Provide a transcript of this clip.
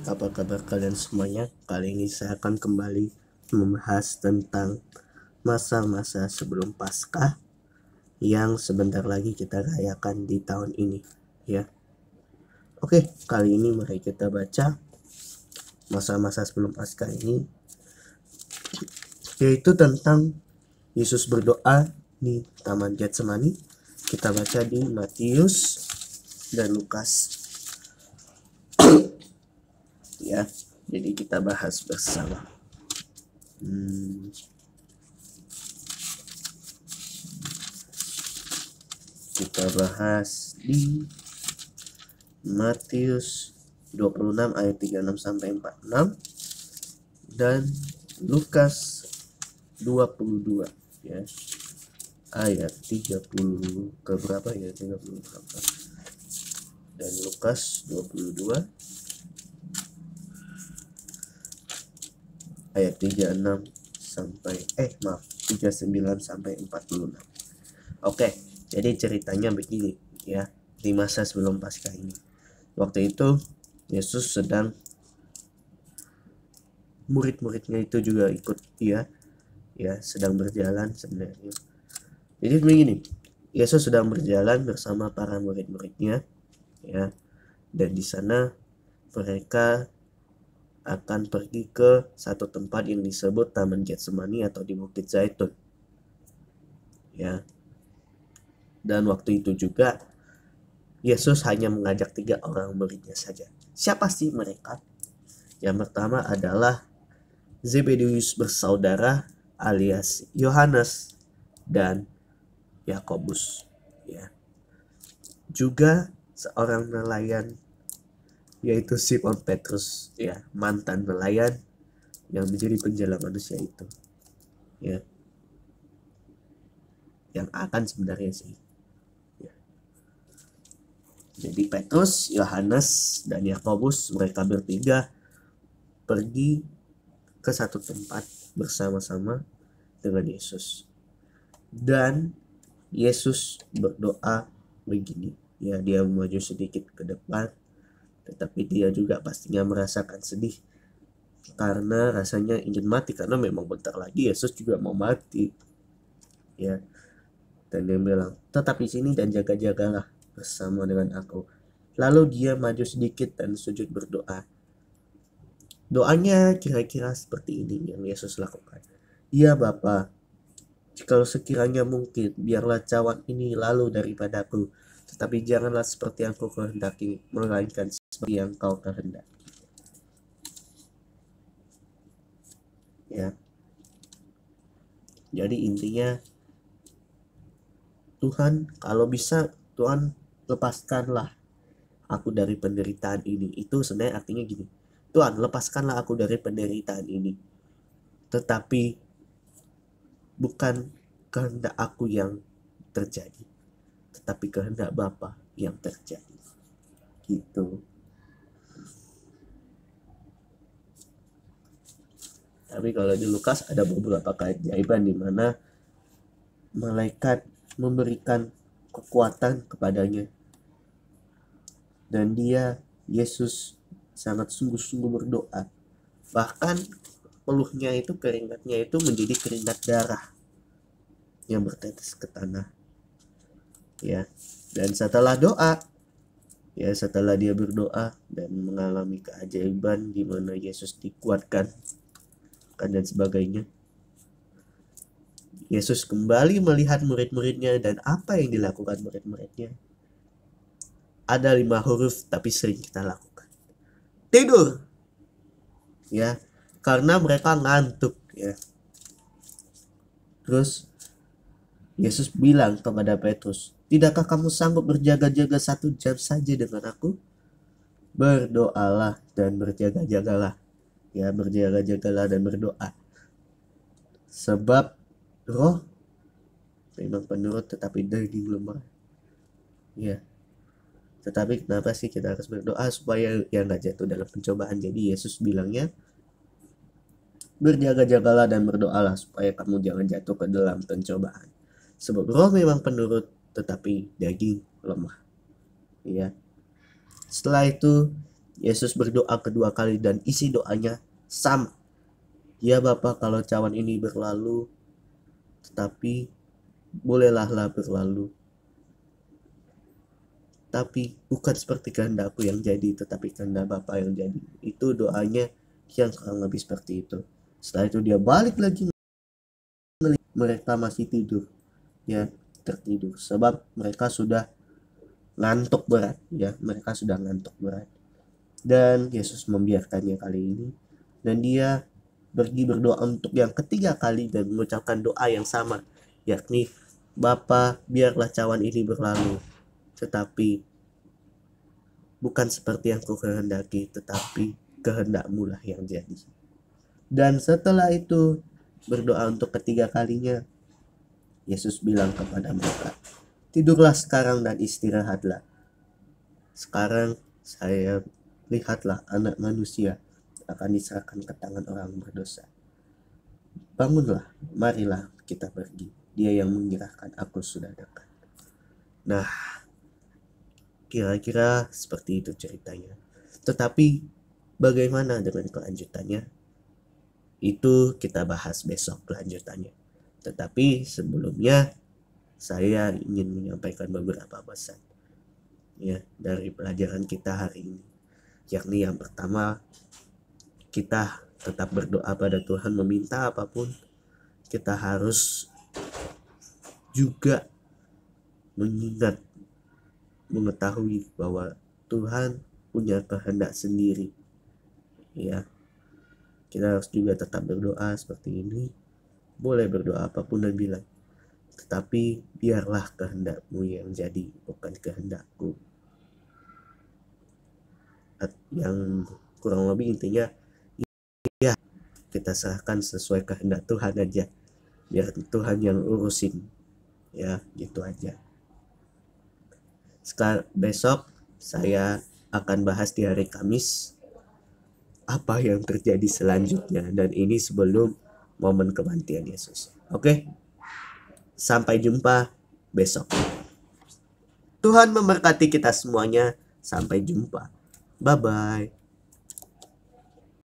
Apa kabar kalian semuanya? Kali ini saya akan kembali membahas tentang masa-masa sebelum Paskah yang sebentar lagi kita rayakan di tahun ini, ya. Oke, kali ini mari kita baca masa-masa sebelum Paskah ini, yaitu tentang Yesus berdoa di Taman Getsemani. Kita baca di Matius dan Lukas. Ya, jadi kita bahas bersama. Kita bahas di Matius 26 ayat 36 sampai 46 dan Lukas 22 ya. Ayat 30 ke berapa ya? 30 berapa? Dan Lukas 22 ayat 36 sampai 39 sampai 46. Oke, jadi ceritanya begini ya. Di masa sebelum Paskah ini, waktu itu Yesus sedang, murid-muridnya itu juga ikut ya sedang berjalan sebenarnya. Jadi begini, Yesus sedang berjalan bersama para murid-muridnya ya, dan di sana mereka akan pergi ke satu tempat yang disebut Taman Getsemani atau di Bukit Zaitun ya. Dan waktu itu juga Yesus hanya mengajak 3 orang muridnya saja. Siapa sih mereka? Yang pertama adalah Zebedeus bersaudara alias Yohanes dan Yakobus ya. Juga seorang nelayan yaitu Simon Petrus ya, mantan nelayan yang menjadi penjala manusia itu ya, yang akan sebenarnya sih ya. Jadi Petrus, Yohanes, dan Yakobus, mereka bertiga pergi ke satu tempat bersama-sama dengan Yesus, dan Yesus berdoa begini ya. Dia maju sedikit ke depan, tetapi dia juga pastinya merasakan sedih karena rasanya ingin mati, karena memang bentar lagi Yesus juga mau mati ya. Dan dia bilang, tetap di sini dan jaga-jagalah bersama dengan aku. Lalu dia maju sedikit dan sujud berdoa. Doanya kira-kira seperti ini yang Yesus lakukan. Ya Bapa, jikalau sekiranya mungkin, biarlah cawan ini lalu daripadaku, tetapi janganlah seperti yang kau kehendaki, melainkan seperti yang kau kehendaki ya. Jadi intinya, Tuhan, kalau bisa Tuhan lepaskanlah aku dari penderitaan ini. Itu sebenarnya artinya gini, Tuhan lepaskanlah aku dari penderitaan ini, tetapi bukan kehendak aku yang terjadi, tetapi kehendak Bapa yang terjadi gitu. Tapi kalau di Lukas ada beberapa keajaiban di mana malaikat memberikan kekuatan kepadanya, dan Yesus sangat sungguh-sungguh berdoa. Bahkan peluhnya itu, keringatnya itu menjadi keringat darah yang bertetes ke tanah ya. Dan setelah doa ya, setelah dia berdoa dan mengalami keajaiban di mana Yesus dikuatkan dan sebagainya, Yesus kembali melihat murid-muridnya, dan apa yang dilakukan murid-muridnya? Ada 5 huruf tapi sering kita lakukan. Tidur ya, karena mereka ngantuk ya. Terus Yesus bilang kepada Petrus, tidakkah kamu sanggup berjaga-jaga 1 jam saja dengan aku? Berdoalah dan berjaga-jagalah ya, berjaga-jagalah dan berdoa, sebab roh memang penurut tetapi daging lemah ya. Tetapi kenapa sih kita harus berdoa? Supaya ya nggak jatuh dalam pencobaan. Jadi Yesus bilangnya, berjaga-jagalah dan berdoalah supaya kamu jangan jatuh ke dalam pencobaan, sebab roh memang penurut tetapi daging lemah ya. Setelah itu Yesus berdoa kedua kali dan isi doanya sama. Ya Bapa, kalau cawan ini berlalu, tetapi bolehlah berlalu. Tapi bukan seperti kehendakku yang jadi, tetapi kehendak Bapa yang jadi. Itu doanya yang kurang lebih seperti itu. Setelah itu dia balik lagi, mereka masih tidur, ya, tertidur sebab mereka sudah ngantuk berat, ya, mereka sudah ngantuk berat. Dan Yesus membiarkannya kali ini, dan dia pergi berdoa untuk yang ketiga kali dan mengucapkan doa yang sama, yakni Bapa, biarlah cawan ini berlalu, tetapi bukan seperti yang ku kehendaki, tetapi kehendak-Mu lah yang jadi. Dan setelah itu berdoa untuk ketiga kalinya, Yesus bilang kepada mereka, tidurlah sekarang dan istirahatlah. Sekarang saya lihatlah Anak Manusia akan diserahkan ke tangan orang berdosa. Bangunlah, marilah kita pergi. Dia yang menyerahkan aku sudah dekat. Nah, kira-kira seperti itu ceritanya. Tetapi bagaimana dengan kelanjutannya? Itu kita bahas besok kelanjutannya. Tetapi sebelumnya saya ingin menyampaikan beberapa pesan, ya, dari pelajaran kita hari ini. Yakni yang pertama, kita tetap berdoa pada Tuhan, meminta apapun. Kita harus juga mengingat, mengetahui bahwa Tuhan punya kehendak sendiri, ya. Kita harus juga tetap berdoa seperti ini. Boleh berdoa apapun dan bilang, tetapi biarlah kehendak-Mu yang jadi, bukan kehendakku. Yang kurang lebih intinya, ya, kita serahkan sesuai kehendak Tuhan aja, biar Tuhan yang urusin, ya, gitu aja. Sekarang besok saya akan bahas di hari Kamis apa yang terjadi selanjutnya, dan ini sebelum momen kematian Yesus. Oke, sampai jumpa besok. Tuhan memberkati kita semuanya. Sampai jumpa. Bye bye.